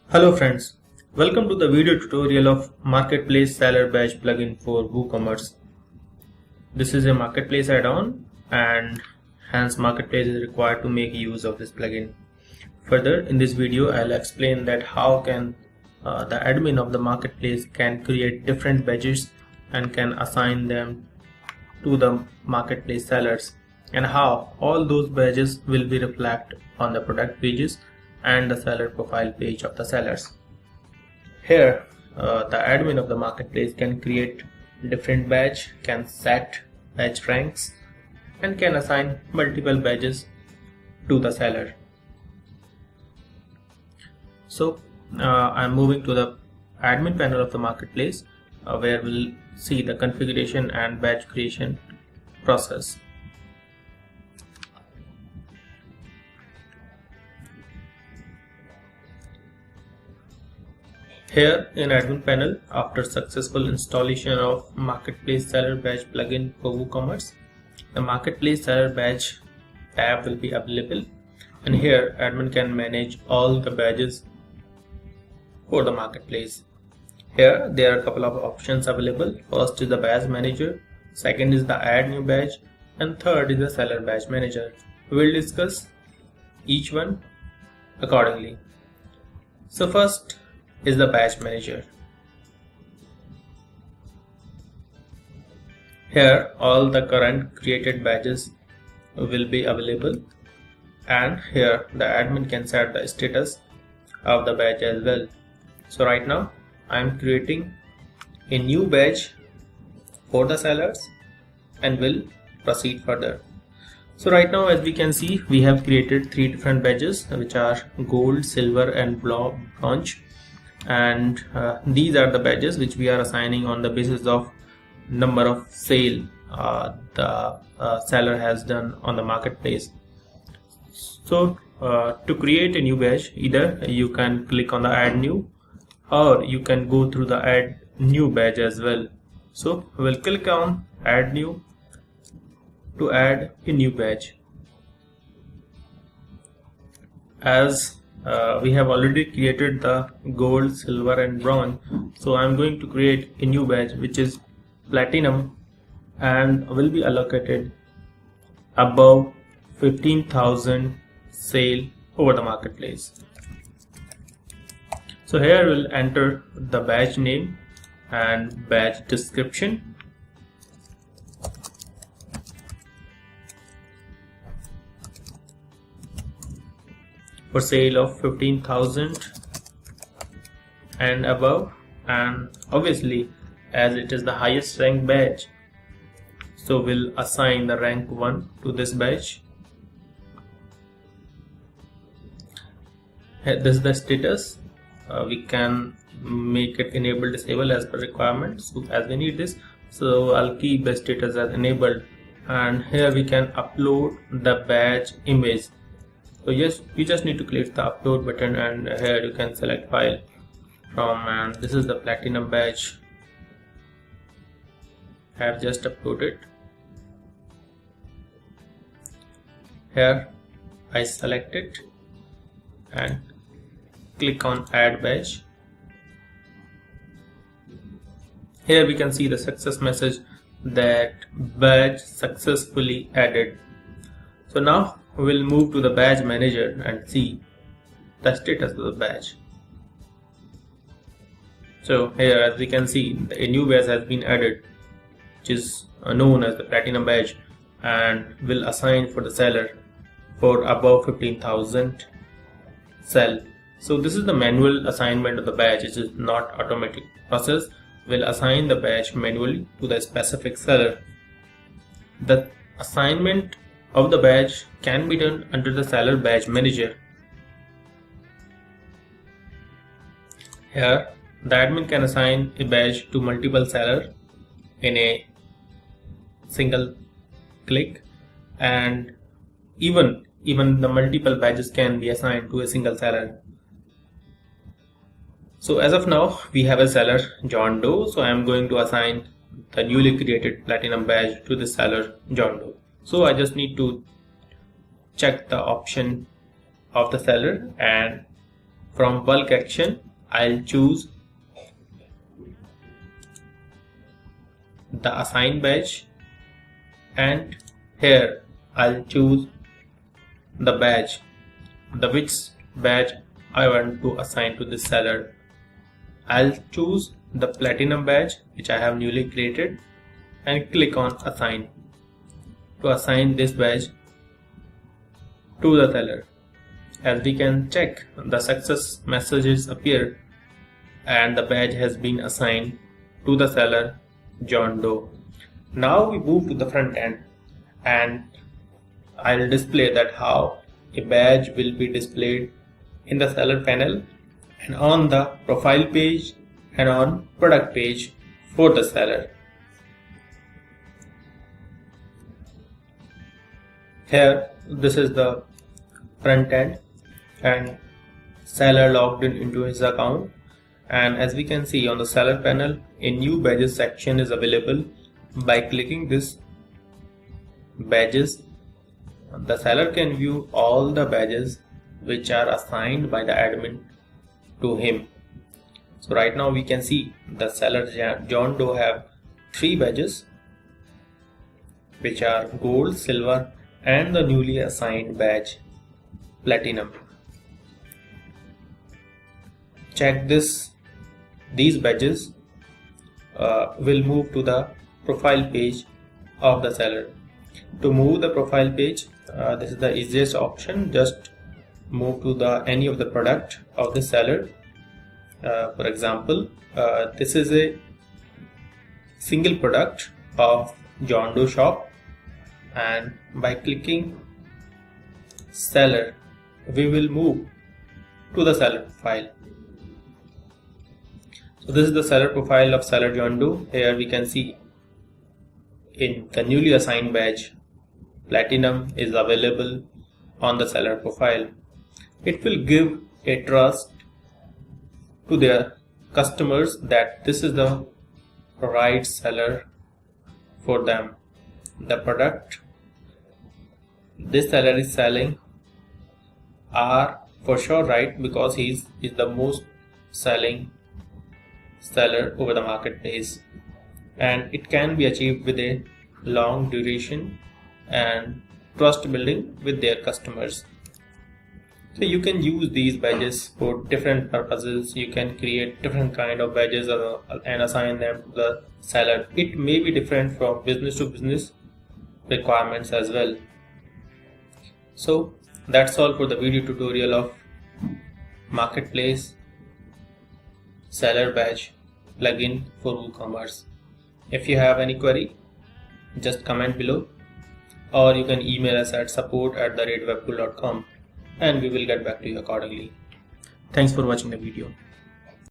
Hello friends, welcome to the video tutorial of Marketplace Seller Badge plugin for WooCommerce. This is a Marketplace add-on and hence Marketplace is required to make use of this plugin. Further, in this video I'll explain that how can the admin of the Marketplace can create different badges and can assign them to the Marketplace sellers, and how all those badges will be reflected on the product pages and the seller profile page of the sellers. Here the admin of the Marketplace can create different badge, can set badge ranks, and can assign multiple badges to the seller. So I'm moving to the admin panel of the Marketplace where we'll see the configuration and badge creation process. Here in admin panel, after successful installation of Marketplace Seller Badge plugin for WooCommerce, the Marketplace Seller Badge tab will be available, and here admin can manage all the badges for the Marketplace. Here there are a couple of options available. First is the badge manager, second is the add new badge, and third is the seller badge manager. We will discuss each one accordingly. So first is the badge manager. Here all the current created badges will be available, and here the admin can set the status of the badge as well. So right now I am creating a new badge for the sellers and will proceed further. So right now, as we can see, we have created three different badges which are gold, silver and bronze, and these are the badges which we are assigning on the basis of number of sale the seller has done on the Marketplace. So to create a new badge, either you can click on the add new, or you can go through the add new badge as well. So we'll click on add new to add a new badge. As we have already created the gold, silver and bronze, so I'm going to create a new badge which is platinum and will be allocated above 15,000 sale over the Marketplace. So here we'll enter the badge name and badge description. For sale of 15,000 and above, and obviously as it is the highest rank badge, so we'll assign the rank 1 to this badge. This is the status. We can make it enable disable as per requirements, so as we need this, so I'll keep the status as enabled, and here we can upload the badge image. So yes, you just need to click the upload button, and here you can select file from, and this is the platinum badge I have just uploaded. Here I select it and click on add badge. Here we can see the success message that badge successfully added. So now we'll move to the badge manager and see the status of the badge. So here, as we can see, a new badge has been added, which is known as the platinum badge, and will assign for the seller for above 15,000 sell. So this is the manual assignment of the badge. It is not automatic process. Will assign the badge manually to the specific seller. The assignment of the badge can be done under the seller badge manager. Here the admin can assign a badge to multiple sellers in a single click, and even the multiple badges can be assigned to a single seller. So as of now we have a seller John Doe, so I am going to assign the newly created platinum badge to the seller John Doe. So I just need to check the option of the seller and From bulk action, I'll choose the assign badge, and here I'll choose the badge, which badge I want to assign to this seller. I'll choose the platinum badge which I have newly created and click on assign to assign this badge to the seller. As we can check, the success messages appear and the badge has been assigned to the seller John Doe. Now we move to the front end and I'll display that how a badge will be displayed in the seller panel and on the profile page and on product page for the seller. Here this is the front end and seller logged into his account, and as we can see on the seller panel, a new badges section is available. By clicking this badges, the seller can view all the badges which are assigned by the admin to him. So right now we can see the seller John Doe have 3 badges which are gold, silver and the newly assigned badge platinum. Check this, these badges will move to the profile page of the seller. To move the profile page, this is the easiest option. Just move to any of the product of the seller. For example, this is a single product of John Doe shop, and by clicking seller we will move to the seller profile. So this is the seller profile of seller John Doe. Here we can see in the newly assigned badge platinum is available on the seller profile. It will give a trust to their customers that this is the right seller for them. The product this seller is selling are for sure right, because he is the most selling seller over the marketplace, and it can be achieved with a long duration and trust building with their customers. So you can use these badges for different purposes. You can create different kind of badges and assign them to the seller. It may be different from business to business requirements as well. So that's all for the video tutorial of marketplace seller badge plugin for WooCommerce. If you have any query, just comment below, or you can email us at support@webtool.com and we will get back to you accordingly. Thanks for watching the video.